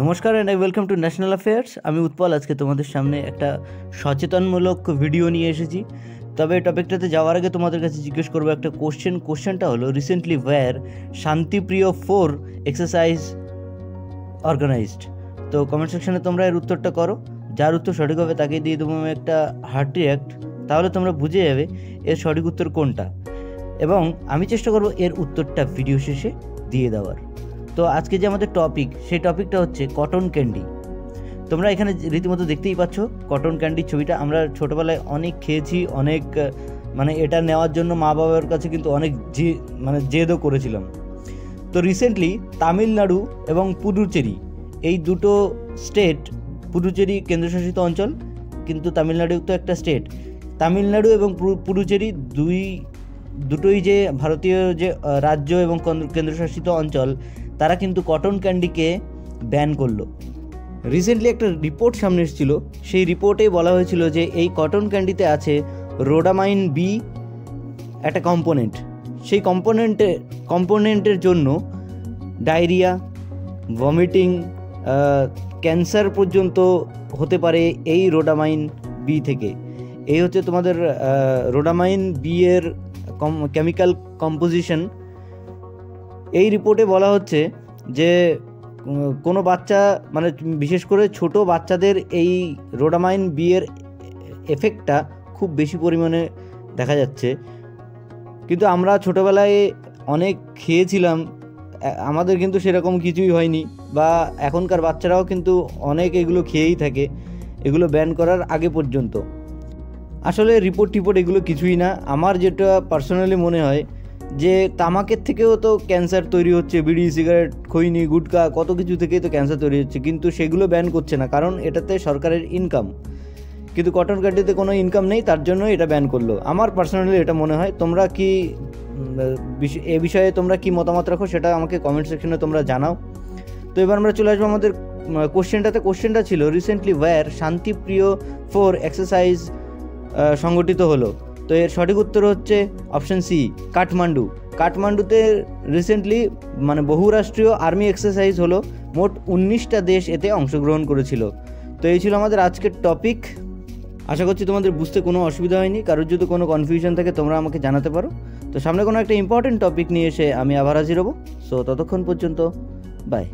নমস্কার and I welcome to national affairs. আমি উৎপল আজকে তোমাদের সামনে একটা সচেতনমূলক ভিডিও নিয়ে এসেছি। তবে টপিকটাতে যাওয়ার আগে তোমাদের কাছে জিজ্ঞেস করবো একটা কোশ্চেনটা হলো রিসেন্টলি ওয়্যার শান্তিপ্রিয় 4 এক্সারসাইজ অর্গানাইজড। তো কমেন্ট সেকশনে তোমরা এর উত্তরটা করো, যার উত্তর সঠিক হবে তাকে দিয়ে দেবো আমি একটা হার্ট রিঅ্যাক্ট। তাহলে তোমরা বুঝে যাবে এর সঠিক উত্তর কোনটা, এবং আমি চেষ্টা করবো এর উত্তরটা ভিডিও শেষে দিয়ে দেওয়ার। তো আজকে যে আমাদের টপিক, সেই টপিকটা হচ্ছে কটন ক্যান্ডি। তোমরা এখানে রীতিমতো দেখতেই পাচ্ছ কটন ক্যান্ডির ছবিটা। আমরা ছোটোবেলায় অনেক খেয়েছি, অনেক এটা নেওয়ার জন্য মা বাবার কাছে কিন্তু অনেক জেদও করেছিলাম। তো রিসেন্টলি তামিলনাড়ু এবং পুডুচেরি, এই দুটো স্টেট, পুডুচেরি কেন্দ্রশাসিত অঞ্চল কিন্তু তামিলনাড়ু তো একটা স্টেট, তামিলনাড়ু এবং পুডুচেরি দুটোই যে ভারতীয় যে রাজ্য এবং কেন্দ্রশাসিত অঞ্চল, তারা কিন্তু কটন ক্যান্ডিকে ব্যান করলো। রিসেন্টলি একটা রিপোর্ট সামনে এসেছিল, সেই রিপোর্টে বলা হয়েছিল যে এই কটন ক্যান্ডিতে আছে রোডামাইন বি একটা কম্পোনেন্ট। সেই কম্পোনেন্টের জন্য ডায়রিয়া, ভমিটিং, ক্যান্সার পর্যন্ত হতে পারে এই রোডামাইন বি থেকে। এই হচ্ছে তোমাদের রোডামাইন বি এর কেমিক্যাল কম্পোজিশন। এই রিপোর্টে বলা হচ্ছে যে কোনো বাচ্চা, বিশেষ করে ছোট বাচ্চাদের এই রোডামাইন বি এর এফেক্টটা খুব বেশি পরিমাণে দেখা যাচ্ছে। কিন্তু আমরা ছোটোবেলায় অনেক খেয়েছিলাম, আমাদের কিন্তু সেরকম কিছুই হয়নি, বা এখনকার বাচ্চারাও কিন্তু অনেক এগুলো খেয়েই থাকে, এগুলো ব্যান করার আগে পর্যন্ত। আসলে রিপোর্ট এগুলো কিছুই না। আমার যেটা পার্সোনালি মনে হয় যে তামাকের থেকেও তো ক্যান্সার তৈরি হচ্ছে, বিড়ি, সিগারেট, খৈনি, গুটকা, কত কিছু থেকেই তো ক্যান্সার তৈরি হচ্ছে, কিন্তু সেগুলো ব্যান করছে না, কারণ এটাতে সরকারের ইনকাম। কিন্তু কটন ক্যান্ডিতে কোনো ইনকাম নেই, তার জন্য এটা ব্যান করলো। আমার পার্সোনালি এটা মনে হয়। তোমরা কি এ বিষয়ে তোমরা কি মতামত রাখো সেটা আমাকে কমেন্ট সেকশনে তোমরা জানাও। তো এবার আমরা চলে আসবো আমাদের কোশ্চেনটা ছিল রিসেন্টলি ওয়্যার শান্তিপ্রিয় 4 এক্সারসাইজ সংগঠিত হলো। তো এর সঠিক উত্তর হচ্ছে অপশন সি, কাঠমান্ডুতে রিসেন্টলি বহুরাষ্ট্রীয় আর্মি এক্সারসাইজ হলো। মোট 19টা দেশ এতে অংশগ্রহণ করেছিল। তো এই ছিল আমাদের আজকের টপিক। আশা করছি তোমাদের বুঝতে কোনো অসুবিধা হয়নি। কারোর যদি কোনো কনফিউশন থাকে তোমরা আমাকে জানাতে পারো। তো সামনে কোনো একটা ইম্পর্টেন্ট টপিক নিয়ে এসে আমি আবার হাজির হব। সো ততক্ষণ পর্যন্ত বাই।